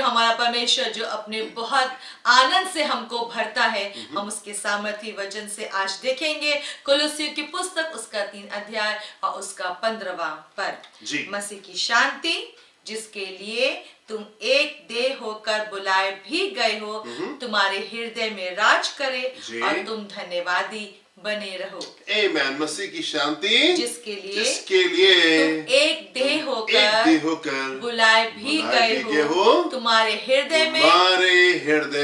हमारा परमेश्वर जो अपने बहुत आनंद से हमको भरता है, हम उसके सामर्थी वचन से आज देखेंगे। कुलुस्सियों की पुस्तक उसका 3 अध्याय और उसका 15वां पद। मसीह की शांति जिसके लिए तुम एक देह होकर बुलाए भी गए हो, तुम्हारे हृदय में राज करे और तुम धन्यवादी बने रहो। आमेन। मसीह की शांति जिसके लिए तुम एक देह होकर बुलाए भी गए हो, तुम्हारे हृदय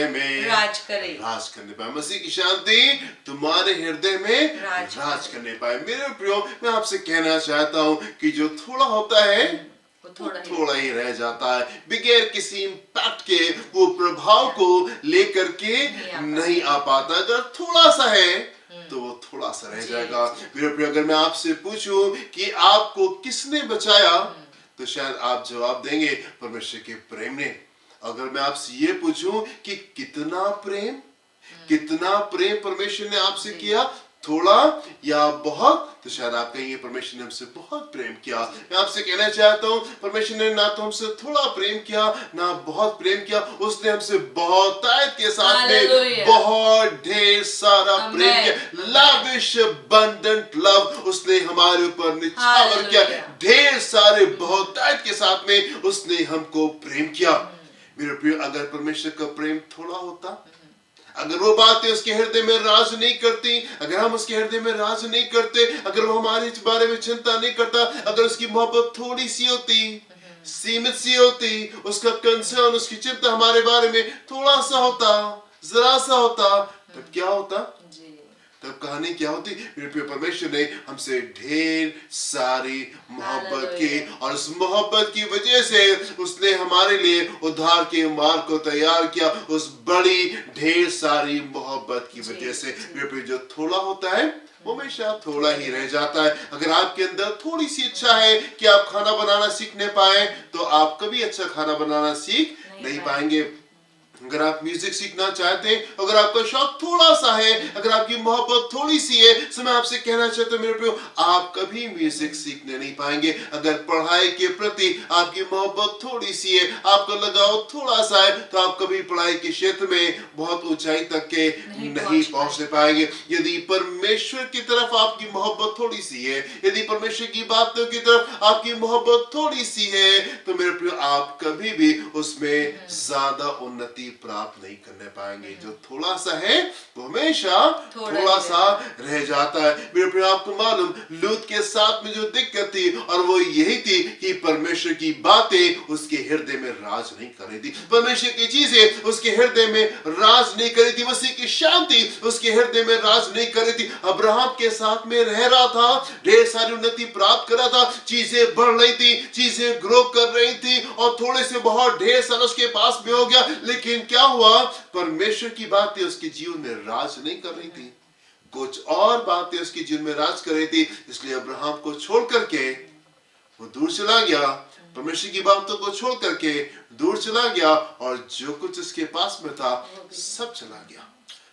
में राज करने पाए। मसीह की शांति तुम्हारे हृदय में राज करने पाए। मेरे प्रियो, मैं आपसे कहना चाहता हूँ कि जो थोड़ा होता है थोड़ा ही रह जाता है, बगैर किसी इम्पैक्ट के, वो प्रभाव को लेकर के नहीं आ पाता। अगर थोड़ा सा है तो वो थोड़ा सा रह जाएगा। मेरे प्रिय, अगर मैं आपसे पूछूं कि आपको किसने बचाया, तो शायद आप जवाब देंगे परमेश्वर के प्रेम ने। अगर मैं आपसे ये पूछूं कि कितना प्रेम परमेश्वर ने आपसे किया, थोड़ा या बहुत, तो शायद आप कहेंगे परमेश्वर ने हमसे बहुत प्रेम किया। मैं आपसे कहना चाहता हूँ, परमेश्वर ने ना तो हमसे थोड़ा प्रेम किया ना बहुत प्रेम किया, उसने हमसे बहुतायत के साथ में बहुत ढेर सारा प्रेम किया। लाविश अबंडेंट लव उसने हमारे ऊपर निछावर किया। ढेर सारे बहुतायत के साथ में उसने हमको प्रेम किया। मेरे प्रिय, अगर परमेश्वर का प्रेम थोड़ा होता, अगर वो बातें उसके हृदय में राज नहीं करती, अगर हम उसके हृदय में राज नहीं करते, अगर वो हमारे इस बारे में चिंता नहीं करता, अगर उसकी मोहब्बत थोड़ी सी होती, सीमित सी होती, उसका कंसर्न, उसकी चिंता हमारे बारे में थोड़ा सा होता, जरा सा होता, तब क्या होता? तब कहानी क्या होती? परमेश्वर ने हमसे ढेर सारी मोहब्बत की, और उस मोहब्बत की वजह से उसने हमारे लिए उद्धार के मार्ग को तैयार किया। उस बड़ी ढेर सारी मोहब्बत की वजह से जो थोड़ा होता है वो हमेशा थोड़ा ही रह जाता है। अगर आपके अंदर थोड़ी सी इच्छा है कि आप खाना बनाना सीखने पाए, तो आप कभी अच्छा खाना बनाना सीख नहीं पाएंगे। अगर आप म्यूजिक सीखना चाहते हैं, अगर आपका शौक थोड़ा सा है, अगर आपकी मोहब्बत थोड़ी सी है, तो मैं आपसे कहना चाहता हूं मेरे प्रियो, आप कभी म्यूजिक सीखने नहीं पाएंगे। अगर पढ़ाई के प्रति आपकी मोहब्बत थोड़ी सी है, आपका लगाव थोड़ा सा है, तो आप कभी पढ़ाई के क्षेत्र में बहुत ऊंचाई तक के नहीं पहुंचने पाएंगे। यदि परमेश्वर की तरफ आपकी मोहब्बत थोड़ी सी है, यदि परमेश्वर की बातों की तरफ आपकी मोहब्बत थोड़ी सी है, तो मेरे प्रियो, आप कभी भी उसमें ज्यादा उन्नति प्राप्त नहीं करने पाएंगे। जो थोड़ा सा है वो हमेशा थोड़ा सा रह जाता है। मेरे प्रिय, आपको मालूम, लूत के साथ में जो दिक्कत थी, और वो यही थी कि परमेश्वर की बातें उसके हृदय में राज नहीं कर रही थी। परमेश्वर की चीजें उसके हृदय में राज नहीं कर रही थी। मसीह की शांति उसके हृदय में राज नहीं कर रही थी। अब्राहम के साथ में रह रहा था, ढेर सारी उन्नति प्राप्त कर रहा था, चीजें बढ़ रही थी, चीजें ग्रो कर रही थी, और थोड़े से बहुत ढेर सारा उसके पास भी हो गया। लेकिन क्या हुआ? परमेश्वर की बातें उसके जीवन में राज नहीं कर रही थी, कुछ और बातें उसके जीवन में राज कर रही थी। इसलिए अब्राहम को छोड़ करके वो दूर चला गया, परमेश्वर की बातों को छोड़ करके दूर चला गया, और जो कुछ उसके पास में था सब चला गया,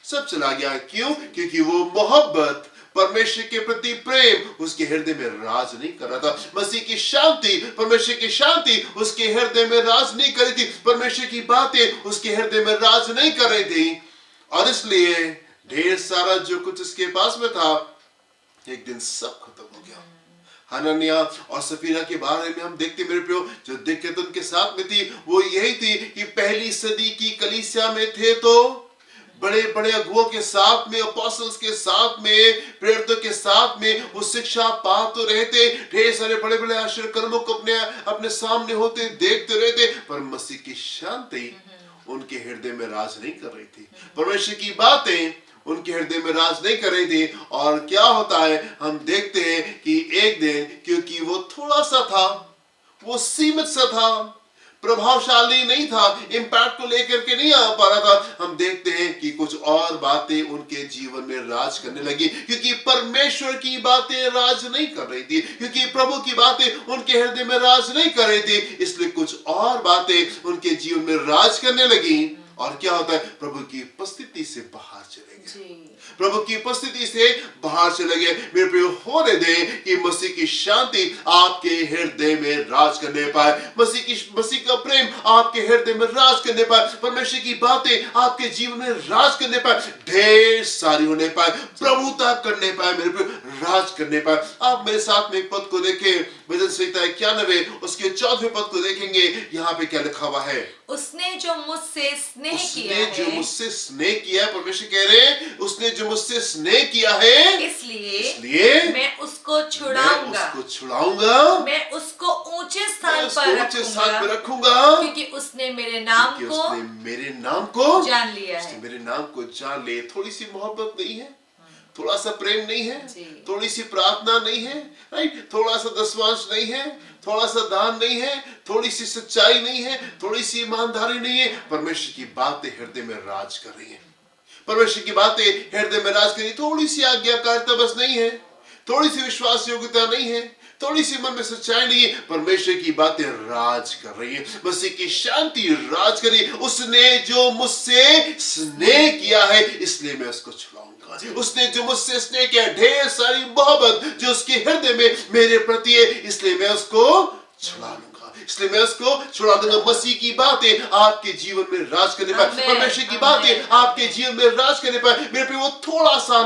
सब चला गया। क्यों? क्योंकि वो मोहब्बत, परमेश्वर के प्रति प्रेम उसके हृदय में राज नहीं कर रहा था। मसीह की शांति, परमेश्वर की शांति उसके हृदय में राज नहीं कर रही थी। परमेश्वर की बातें उसके हृदय में राज नहीं कर रही थी, और इसलिए ढेर सारा जो कुछ उसके पास में था, एक दिन सब खत्म हो गया। हनन्याह और सफीरा के बारे में हम देखते मेरे प्रियो, जो दिक्कत उनके साथ में थी वो यही थी कि पहली सदी की कलीसिया में थे, तो बड़े बड़े अगुओं के साथ में, अपोस्टल्स के साथ में, प्रेरितों के साथ में वो शिक्षा पा तो रहते, ढेर सारे बड़े बड़े आश्चर्य कर्मों को अपने सामने होते देखते रहते, पर मसीह की शांति उनके हृदय में राज नहीं कर रही थी। परमेश्वर की बातें उनके हृदय में राज नहीं कर रही थी। और क्या होता है, हम देखते हैं कि एक दिन, क्योंकि वो थोड़ा सा था, वो सीमित सा था, प्रभावशाली नहीं था, इम्पैक्ट को लेकर के नहीं आ पा रहा था, हम देखते हैं कि कुछ और बातें उनके जीवन में राज करने लगी। क्योंकि परमेश्वर की बातें राज नहीं कर रही थी, क्योंकि प्रभु की बातें उनके हृदय में राज नहीं कर रही थी, इसलिए कुछ और बातें उनके जीवन में राज करने लगी। और क्या होता है, प्रभु की उपस्थिति से बाहर चले गए, प्रभु की उपस्थिति से बाहर चले गए, मेरे प्रियो होने दे कि मसीह की शांति आपके हृदय में राज करने पाए, मसीह का प्रेम आपके हृदय में राज करने पाए, परमेश्वर की बातें आपके जीवन में राज करने पाए, ढेर सारी होने पाए, प्रभुता करने पाए, मेरे प्रियो राज करने पाए। आप मेरे साथ में एक पद को देखें, भजन संहिता 91 उसके 14वें पद को देखेंगे। यहाँ पे क्या लिखा हुआ है? उसने जो मुझसे स्नेह किया उसने जो है, मुझसे स्नेह किया है, परमेश्वर कह रहे हैं उसने जो मुझसे स्नेह किया है, इसलिए मैं उसको छुड़ाऊंगा, उसको छुड़ाऊंगा, मैं उसको ऊंचे स्थान उसको पर ऊंचे स्थान पर रखूंगा, क्योंकि उसने मेरे नाम क्योंकि को उसने मेरे नाम को जान लिया है। उसने मेरे नाम को जान लिया। थोड़ी सी मोहब्बत नहीं है, थोड़ा सा प्रेम नहीं है, थोड़ी सी प्रार्थना नहीं है, राइट, थोड़ा सा दसवांश नहीं है, थोड़ा सा दान नहीं है, थोड़ी सी सच्चाई नहीं है, थोड़ी सी ईमानदारी नहीं है, परमेश्वर की बातें हृदय में राज कर रही हैं, परमेश्वर की बातें हृदय में राज कर रही। थोड़ी सी आज्ञाकारिता बस नहीं है, थोड़ी सी विश्वास योग्यता नहीं है, थोड़ी सी मन में सच्चाई नहीं है, परमेश्वर की बातें राज कर रही है, मसीह की शांति राज कर रही है। उसने जो मुझसे स्नेह किया है, इसलिए मैं उसको छुड़ाऊंगा। उसने जो मुझसे स्नेह किया, ढेर सारी मोहब्बत जो उसके हृदय में मेरे प्रति है, इसलिए मैं उसको छुड़ा लूंगा, इसलिए मैं उसको छुड़ा दूंगा। मसीह की बातें आपके जीवन में राज करने पाए, परमेश्वर की बातें आपके जीवन में राज करने पाए, मेरे पे वो थोड़ा सा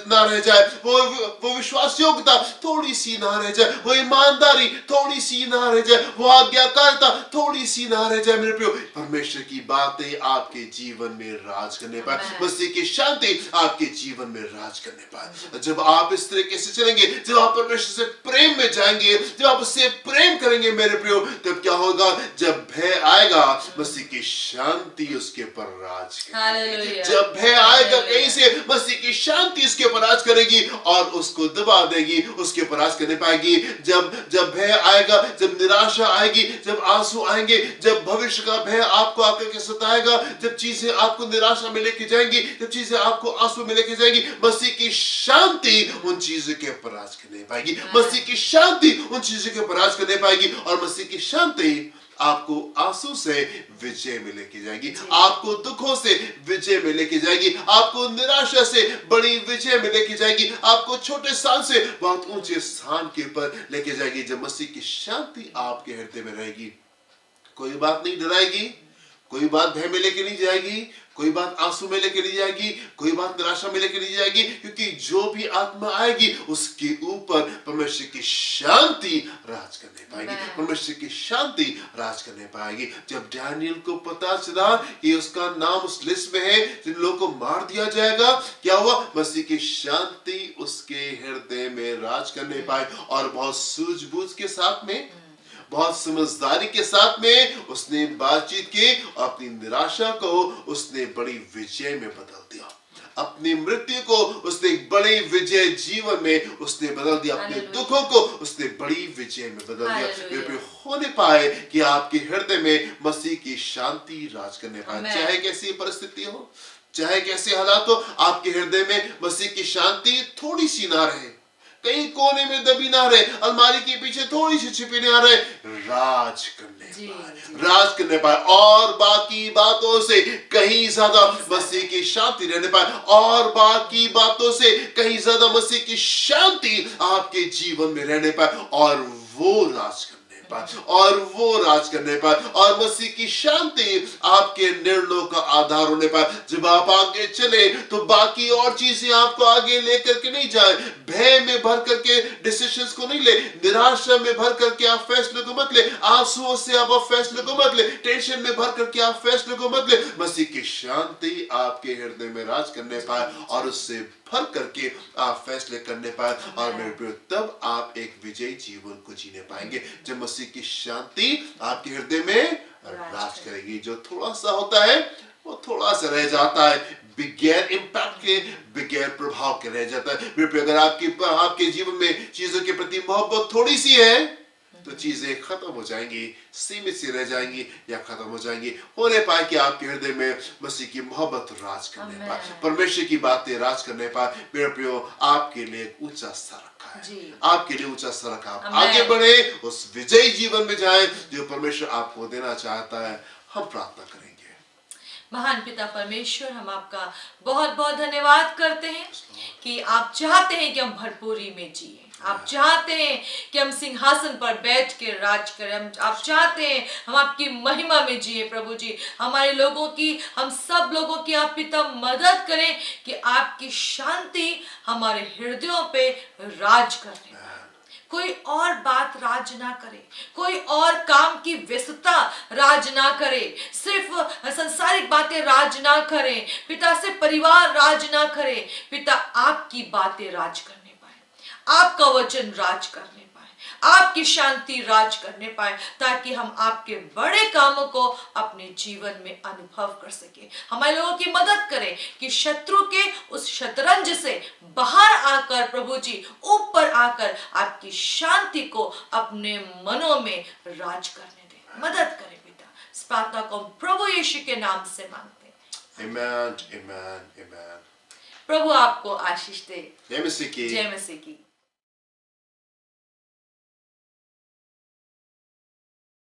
ना रह जाए, वो विश्वास योग्यता थोड़ी सी ना रह जाए, वो ईमानदारी थोड़ी सी ना रह जाए, वो आज्ञाकारिता थोड़ी सी ना रह जाए, मेरे प्रियो परमेश्वर की बातें आपके जीवन में राज करने पाए, मसीह की शांति आपके जीवन में राज करने पाए। जब आप इस तरीके से चलेंगे, जब आप परमेश्वर से प्रेम में जाएंगे, जब आप उससे प्रेम करेंगे मेरे प्रियो, तब क्या होगा? जब भय आएगा, मसीह की शांति उसके ऊपर राज करेगी। जब भय आएगा कहीं से, मसीह की शांति उसके ऊपर राज करेगी और उसको दबा देगी, उसके ऊपर राज करने पाएगी। जब भय आएगा, जब निराशा आएगी, जब आंसू आएंगे, जब भविष्य का भय आपको आकर के सताएगा, जब चीजें आपको निराशा में लेके जाएंगी, जब चीजें आपको आंसू में लेके जाएंगी, मसीह की शांति उन चीजों के ऊपर राज करने पाएगी, मसीह की शांति उन चीजों के ऊपर राज करने पाएगी, और मसीह की शांति आपको आंसू से विजय में लेके जाएगी, आपको दुखों से विजय में लेके जाएगी, आपको निराशा से बड़ी विजय में लेके जाएगी, आपको छोटे स्थान से बहुत ऊंचे स्थान के ऊपर लेके जाएगी। जब मसीह की शांति आपके हृदय में रहेगी, कोई बात नहीं डराएगी, कोई बात भय में लेके नहीं जाएगी, कोई बात आंसू में लेके नहीं जाएगी, कोई बात निराशा में लेके नहीं जाएगी, क्योंकि जो भी आत्मा आएगी उसके ऊपर परमेश्वर की शांति राज करने पाएगी, परमेश्वर की शांति राज करने पाएगी। जब डैनियल को पता चला कि उसका नाम उस लिस्ट में है जिन लोगों को मार दिया जाएगा, क्या हुआ? मसीह की शांति उसके हृदय में राज करने पाए, और बहुत सूझबूझ के साथ में, बहुत समझदारी के साथ में उसने बातचीत की, अपनी निराशा को उसने बड़ी विजय में बदल दिया, अपनी मृत्यु को उसने बड़ी विजय जीवन में उसने बदल दिया, अपने दुखों को उसने बड़ी विजय में बदल दिया। वे होने पाए कि आपके हृदय में मसीह की शांति राज करने पाए, चाहे कैसी परिस्थिति हो, चाहे कैसे हालात हो, आपके हृदय में मसीह की शांति थोड़ी सी ना रहे, कहीं कोने में दबी ना रहे, अलमारी के पीछे थोड़ी सी छिपी ना रहे, राज करने पाए, और बाकी बातों से कहीं ज्यादा मसीह की शांति रहने पाए, और बाकी बातों से कहीं ज्यादा मसीह की शांति आपके जीवन में रहने पाए, और वो राज करने पाए, और मसीह की शांति आपके निर्णयों का आधार होने पाए। जब आप आगे चले तो बाकी और चीजें आपको आगे लेकर के नहीं जाए, भय में भर करके डिसीजंस को नहीं ले, निराशा में भर करके आप फैसले को मत ले, आंसुओं से आप फैसले को मत ले, टेंशन में भर करके आप फैसले को मत ले। मसीह की शांति आपके हृदय में राज करने पाए, और उससे भर करके आप फैसले करने पाए, और मेरे प्रिय तब आप एक विजयी जीवन को जीने पाएंगे, जब मसीह की शांति आपके हृदय में राज करेगी। जो थोड़ा सा होता है वो थोड़ा सा रह जाता है, बगैर इम्पैक्ट के, बगैर प्रभाव के रह जाता है। मेरे प्रिय, अगर आपके जीवन में चीजों के प्रति मोहब्बत थोड़ी सी है तो चीजें खत्म हो जाएंगी, सीमित सी रह जाएंगी या खत्म हो जाएंगी। होने पाए कि आपके हृदय में मसीह की मोहब्बत राज करने पाए, परमेश्वर की बातें राज करने पाए। मेरे प्रियो, आपके लिए एक ऊंचा स्तर रखा है, आपके लिए ऊंचा स्तर रखा। आप आगे बढ़े, उस विजयी जीवन में जाए जो परमेश्वर आपको देना चाहता है। हम प्रार्थना करेंगे। महान पिता परमेश्वर, हम आपका बहुत बहुत धन्यवाद करते हैं कि आप चाहते हैं कि हम भरपूरी में जिए। आप चाहते हैं कि हम सिंहासन पर बैठ के राज करें। आप चाहते हैं हम आपकी महिमा में जिए प्रभु जी। हमारे लोगों की, हम सब लोगों की आप पिता मदद करें कि आपकी शांति हमारे हृदयों पे राज करने पाए। कोई और बात राज ना करे, कोई और काम की व्यस्तता राज ना करे, सिर्फ संसारिक बातें राज ना करें पिता, से परिवार राज ना करे पिता, आपकी बातें राज करने पाए, आपका वचन राज करने पाए, आपकी शांति राज करने पाए, ताकि हम आपके बड़े कामों को अपने जीवन में अनुभव कर सके। हमारे लोगों की मदद करें कि शत्रु के उस शतरंज से बाहर आकर प्रभु जी, ऊपर आकर आपकी शांति को अपने मनों में राज करने दें। मदद करें पिता। इस प्रार्थना को हम प्रभु यीशु के नाम से मांगते हैं। Amen, amen, amen. प्रभु आपको आशीष दे। जय मसीह की। जय मसीह की।